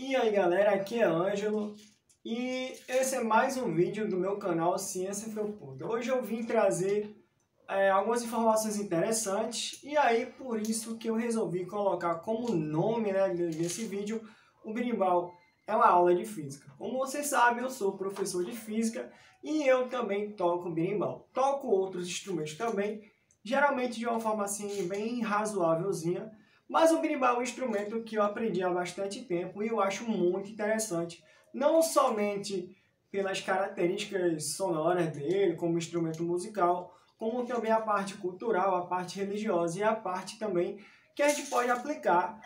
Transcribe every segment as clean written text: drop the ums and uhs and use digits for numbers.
E aí galera, aqui é Ângelo e esse é mais um vídeo do meu canal Ciência Felpuda. Hoje eu vim trazer algumas informações interessantes e aí por isso que eu resolvi colocar como nome desse vídeo o berimbau é uma aula de física. Como vocês sabem, eu sou professor de física e eu também toco berimbau. Toco outros instrumentos também, geralmente de uma forma assim bem razoávelzinha. Mas o berimbau é um instrumento que eu aprendi há bastante tempo e eu acho muito interessante, não somente pelas características sonoras dele como instrumento musical, como também a parte cultural, a parte religiosa e a parte também que a gente pode aplicar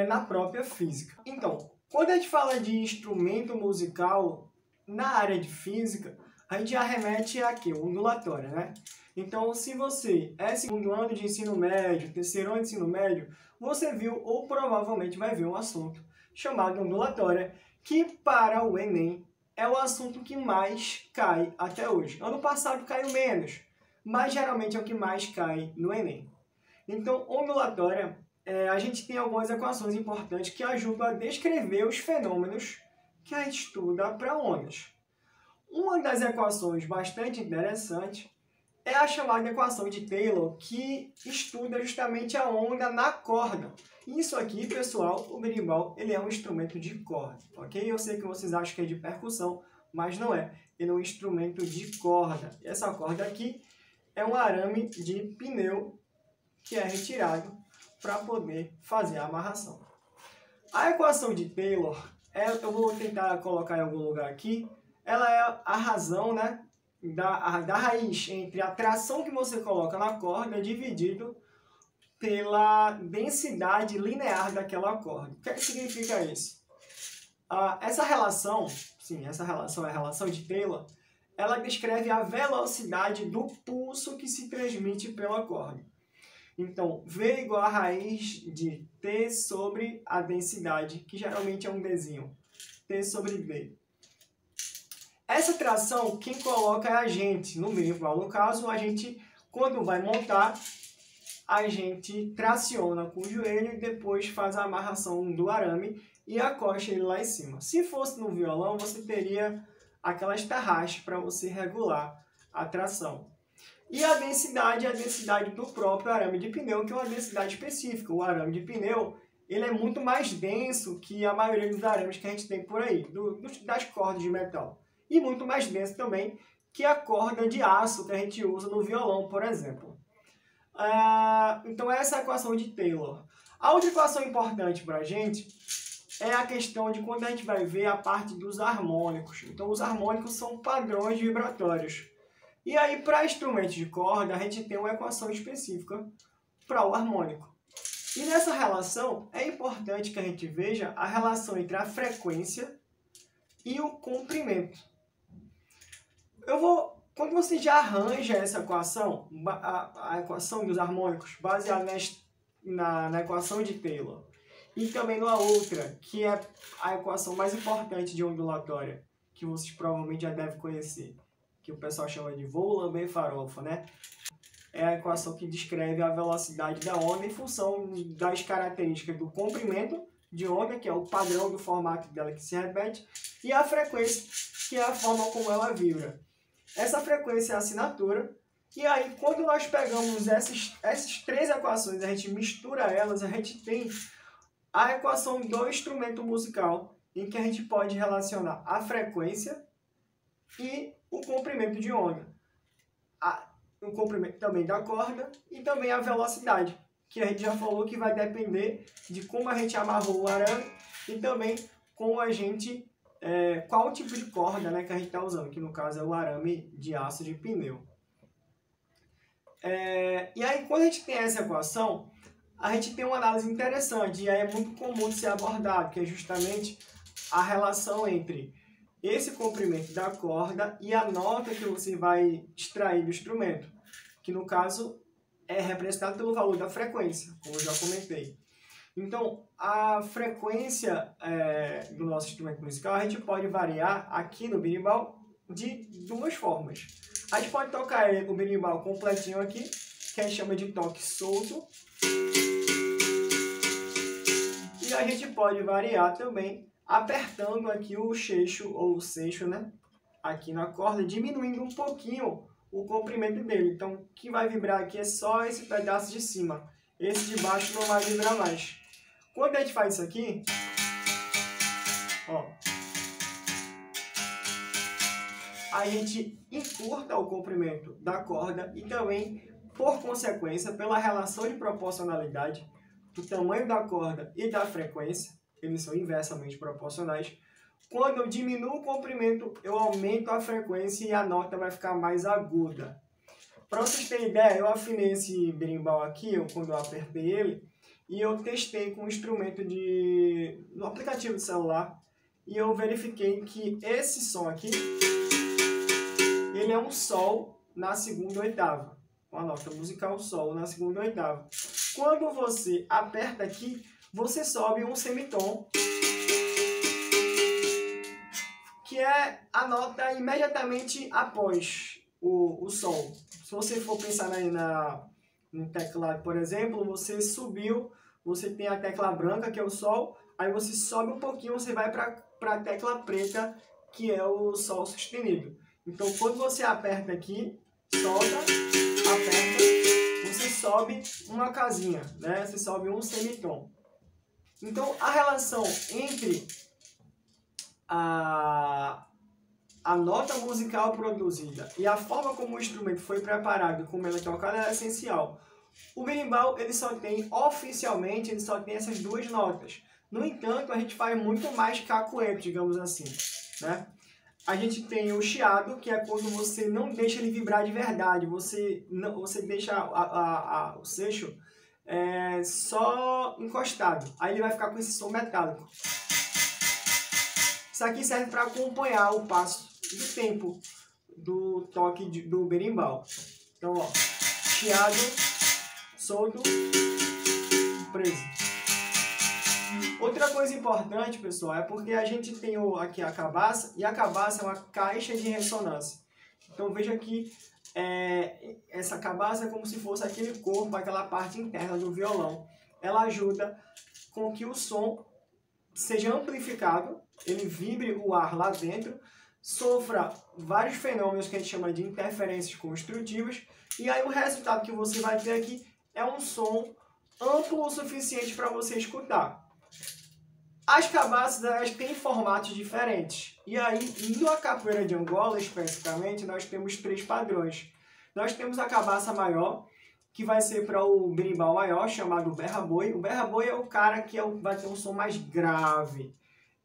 na própria física. Então, quando a gente fala de instrumento musical na área de física, a gente já remete a quê? Ondulatória, né? Então, se você é segundo ano de ensino médio, terceiro ano de ensino médio, você viu ou provavelmente vai ver um assunto chamado ondulatória, que para o Enem é o assunto que mais cai até hoje. Ano passado caiu menos, mas geralmente é o que mais cai no Enem. Então, ondulatória, a gente tem algumas equações importantes que ajudam a descrever os fenômenos que a gente estuda para ondas. Uma das equações bastante interessantes é a chamada equação de Taylor, que estuda justamente a onda na corda. Isso aqui, pessoal, o berimbau, ele é um instrumento de corda, ok? Eu sei que vocês acham que é de percussão, mas não é. Ele é um instrumento de corda. E essa corda aqui é um arame de pneu que é retirado para poder fazer a amarração. A equação de Taylor, eu vou tentar colocar em algum lugar aqui, ela é a razão, né, da raiz entre a tração que você coloca na corda dividido pela densidade linear daquela corda. O que significa isso? Essa relação, sim, essa relação é a relação de Taylor, ela descreve a velocidade do pulso que se transmite pela corda. Então, V igual a raiz de T sobre a densidade, que geralmente é um Dzinho, T sobre V. Essa tração, quem coloca é a gente no berimbau. No caso, a gente, quando vai montar, a gente traciona com o joelho e depois faz a amarração do arame e acosta ele lá em cima. Se fosse no violão, você teria aquelas tarraxas para você regular a tração. E a densidade é a densidade do próprio arame de pneu, que é uma densidade específica. O arame de pneu ele é muito mais denso que a maioria dos arames que a gente tem por aí, das cordas de metal. E muito mais denso também que a corda de aço que a gente usa no violão, por exemplo. Então essa é a equação de Taylor. A outra equação importante para a gente é a questão de quando a gente vai ver a parte dos harmônicos. Então os harmônicos são padrões vibratórios. E aí para instrumentos de corda a gente tem uma equação específica para o harmônico. E nessa relação é importante que a gente veja a relação entre a frequência e o comprimento. Quando você já arranja essa equação, a equação dos harmônicos, baseada na equação de Taylor, e também numa outra, que é a equação mais importante de ondulatória, que vocês provavelmente já devem conhecer, que o pessoal chama de voo, lamber, farofa, né? É a equação que descreve a velocidade da onda em função das características do comprimento de onda, que é o padrão do formato dela que se repete, e a frequência, que é a forma como ela vibra. Essa frequência é a assinatura, e aí quando nós pegamos essas três equações, a gente mistura elas, a gente tem a equação do instrumento musical, em que a gente pode relacionar a frequência e o comprimento de onda. O comprimento também da corda e também a velocidade, que a gente já falou que vai depender de como a gente amarrou o arame e também como a gente... qual o tipo de corda, né, que a gente está usando, que no caso é o arame de aço de pneu. E aí, quando a gente tem essa equação, a gente tem uma análise interessante, e aí é muito comum de ser abordado, que é justamente a relação entre esse comprimento da corda e a nota que você vai extrair do instrumento, que no caso é representado pelo valor da frequência, como eu já comentei. Então, a frequência do nosso instrumento musical a gente pode variar aqui no berimbau de duas formas. A gente pode tocar o berimbau completinho aqui, que a gente chama de toque solto. E E a gente pode variar também apertando aqui o seixo, ou o seixo, né? Aqui na corda, diminuindo um pouquinho o comprimento dele. Então, o que vai vibrar aqui é só esse pedaço de cima. Esse de baixo não vai vibrar mais. Quando a gente faz isso aqui, ó, a gente encurta o comprimento da corda e também, por consequência, pela relação de proporcionalidade do tamanho da corda e da frequência, eles são inversamente proporcionais. Quando eu diminuo o comprimento, eu aumento a frequência e a nota vai ficar mais aguda. Para vocês terem ideia, eu afinei esse berimbau aqui, quando eu apertei ele, e eu testei com um instrumento no aplicativo de celular, e eu verifiquei que esse som aqui, ele é um sol na segunda oitava. Uma nota musical sol na segunda oitava. Quando você aperta aqui, você sobe um semitom, que é a nota imediatamente após o sol. Se você for pensar no teclado, por exemplo, você subiu, você tem a tecla branca, que é o sol, aí você sobe um pouquinho, você vai para a tecla preta, que é o sol sustenido. Então, quando você aperta aqui, solta, aperta, você sobe uma casinha, né? Você sobe um semitom. Então, a relação entre a nota musical produzida e a forma como o instrumento foi preparado e como ele é tocado é essencial. O berimbau, ele só tem, oficialmente, ele só tem essas duas notas. No entanto, a gente faz muito mais cacoete, digamos assim, né? A gente tem o chiado, que é quando você não deixa ele vibrar de verdade, você deixa o seixo só encostado. Aí ele vai ficar com esse som metálico. Isso aqui serve para acompanhar o passo do tempo do toque do berimbau. Então, ó, chiado, solto, preso. Outra coisa importante, pessoal, é porque a gente tem aqui a cabaça, e a cabaça é uma caixa de ressonância. Então veja que essa cabaça é como se fosse aquele corpo, aquela parte interna do violão. Ela ajuda com que o som seja amplificado, ele vibre o ar lá dentro, sofra vários fenômenos que a gente chama de interferências construtivas, e aí o resultado que você vai ter aqui é um som amplo o suficiente para você escutar. As cabaças, elas têm formatos diferentes. E aí, na capoeira de Angola, especificamente, nós temos 3 padrões. Nós temos a cabaça maior, que vai ser para o berimbau maior, chamado berra-boi. O berra-boi é o cara que vai ter um som mais grave.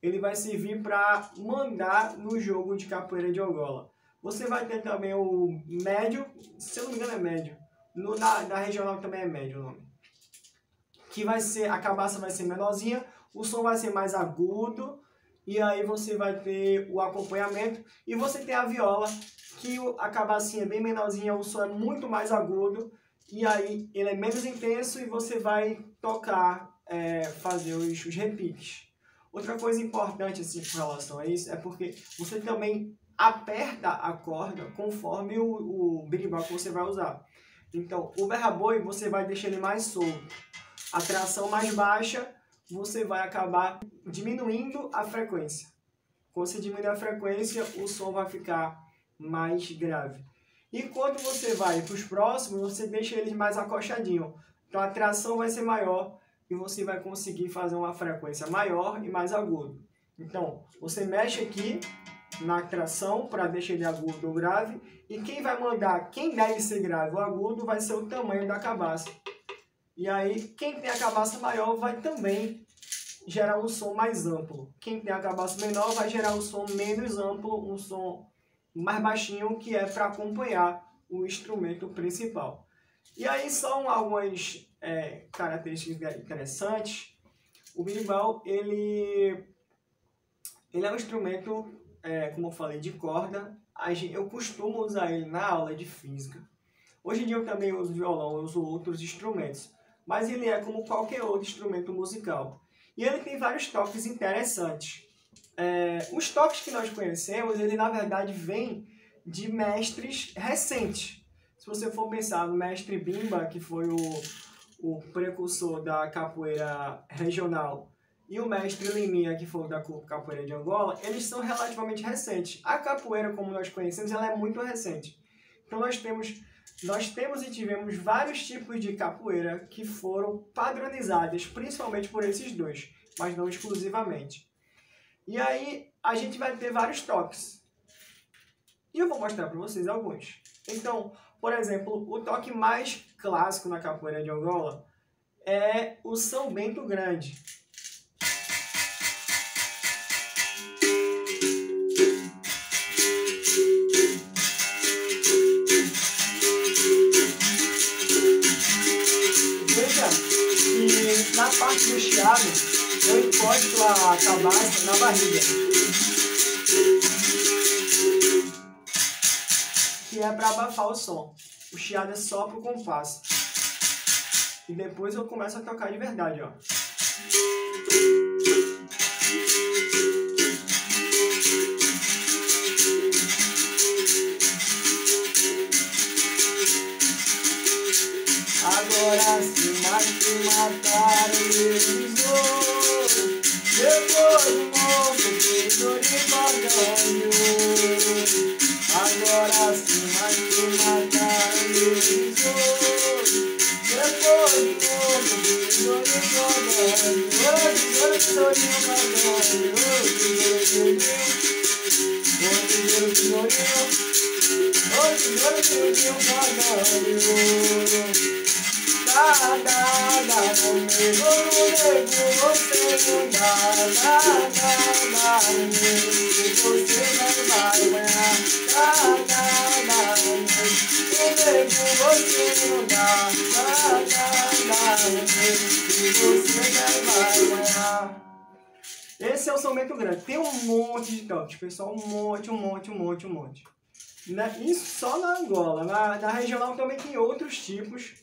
Ele vai servir para mandar no jogo de capoeira de Angola. Você vai ter também o médio, se eu não me engano é médio. Da regional também é médio o nome. Que vai ser, a cabaça vai ser menorzinha, o som vai ser mais agudo, e aí você vai ter o acompanhamento, e você tem a viola, que a cabacinha é bem menorzinha, o som é muito mais agudo, e aí ele é menos intenso, e você vai tocar, fazer os repiques. Outra coisa importante assim, com relação a isso, é porque você também aperta a corda conforme o berimbau que você vai usar. Então, o berra-boi, você vai deixar ele mais solto. A tração mais baixa, você vai acabar diminuindo a frequência. Quando você diminui a frequência, o som vai ficar mais grave. E quando você vai para os próximos, você deixa eles mais acochadinhos. Então a tração vai ser maior e você vai conseguir fazer uma frequência maior e mais agudo. Então, você mexe aqui na tração para deixar ele agudo ou grave. E quem vai mandar, quem deve ser grave ou agudo, vai ser o tamanho da cabaça. E aí, quem tem a cabaça maior vai também gerar um som mais amplo. Quem tem a cabaça menor vai gerar um som menos amplo, um som mais baixinho, que é para acompanhar o instrumento principal. E aí são algumas características interessantes. O berimbau, ele é um instrumento, como eu falei, de corda. Eu costumo usar ele na aula de física. Hoje em dia eu também uso violão, eu uso outros instrumentos. Mas ele é como qualquer outro instrumento musical. E ele tem vários toques interessantes. Os toques que nós conhecemos, ele na verdade vem de mestres recentes. Se você for pensar no mestre Bimba, que foi o precursor da capoeira regional e o mestre Liminha, que foi da capoeira de Angola, eles são relativamente recentes. A capoeira, como nós conhecemos, ela é muito recente. Então nós temos e tivemos vários tipos de capoeira que foram padronizadas, principalmente por esses dois, mas não exclusivamente. E aí a gente vai ter vários toques. E eu vou mostrar para vocês alguns. Então, por exemplo, o toque mais clássico na capoeira de Angola é o São Bento Grande. Veja que na parte do chiado eu encosto a cabaça na barriga, que é para abafar o som. O chiado é só pro compasso. E depois eu começo a tocar de verdade, ó. Agora se mataram meu tesouro, depois de morto tesouro e bagulho. Agora se mataram meu tesouro, depois de morto tesouro e bagulho. Tesouro e bagulho, esse é o São Bento Grande. Tem um monte de toques, pessoal. Um monte. Isso só na Angola. Na regional também tem outros tipos.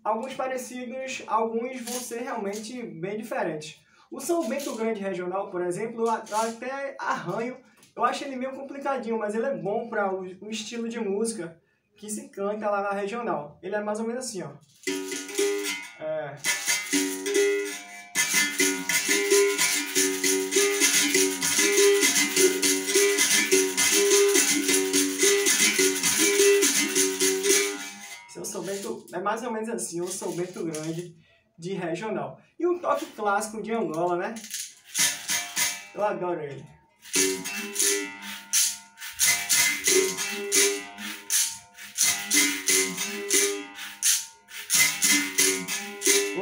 Alguns parecidos, alguns vão ser realmente bem diferentes. O São Bento Grande regional, por exemplo, eu até arranho. Eu acho ele meio complicadinho, mas ele é bom para o estilo de música que se canta lá na regional. Ele é mais ou menos assim, ó. É mais ou menos assim, o São Bento Grande de regional. E o toque clássico de Angola, né? Eu adoro ele.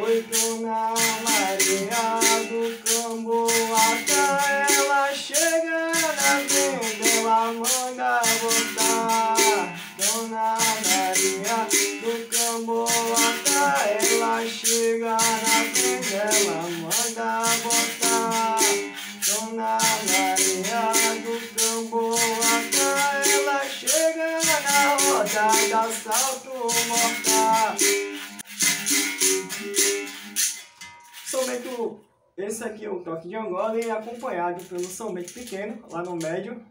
Oi, dona Maria do Camboatá, ela chega na venda, ela manda botar. Dona Maria do Camboatá, ela chega na venda, ela manda botar. Dona Maria do Camboatá, ela chega na roda da salto mortal. São Bento, esse aqui é o toque de Angola e é acompanhado pelo São Bento pequeno, lá no médio,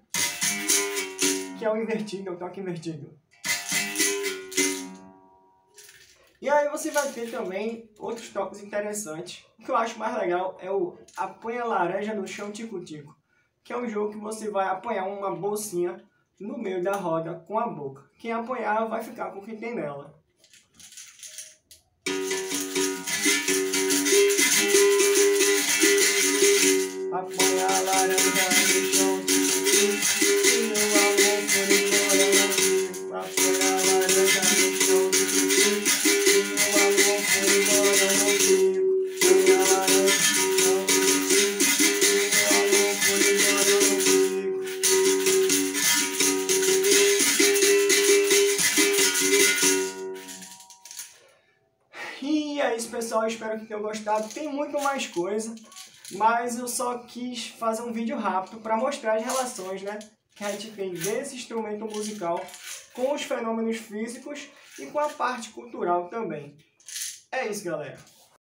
que é o invertido, é o toque invertido. E aí você vai ter também outros toques interessantes. O que eu acho mais legal é o apanha laranja no chão tico-tico, que é um jogo que você vai apanhar uma bolsinha no meio da roda com a boca. Quem apanhar vai ficar com o que tem nela. Apanha a laranja no chão tico-tico, e meu amor por embora não fico. Apanha a laranja no chão tico-tico, e é isso, pessoal, espero que tenham gostado. Tem muito mais coisa, mas eu só quis fazer um vídeo rápido para mostrar as relações, né, que a gente tem desse instrumento musical com os fenômenos físicos e com a parte cultural também. É isso, galera.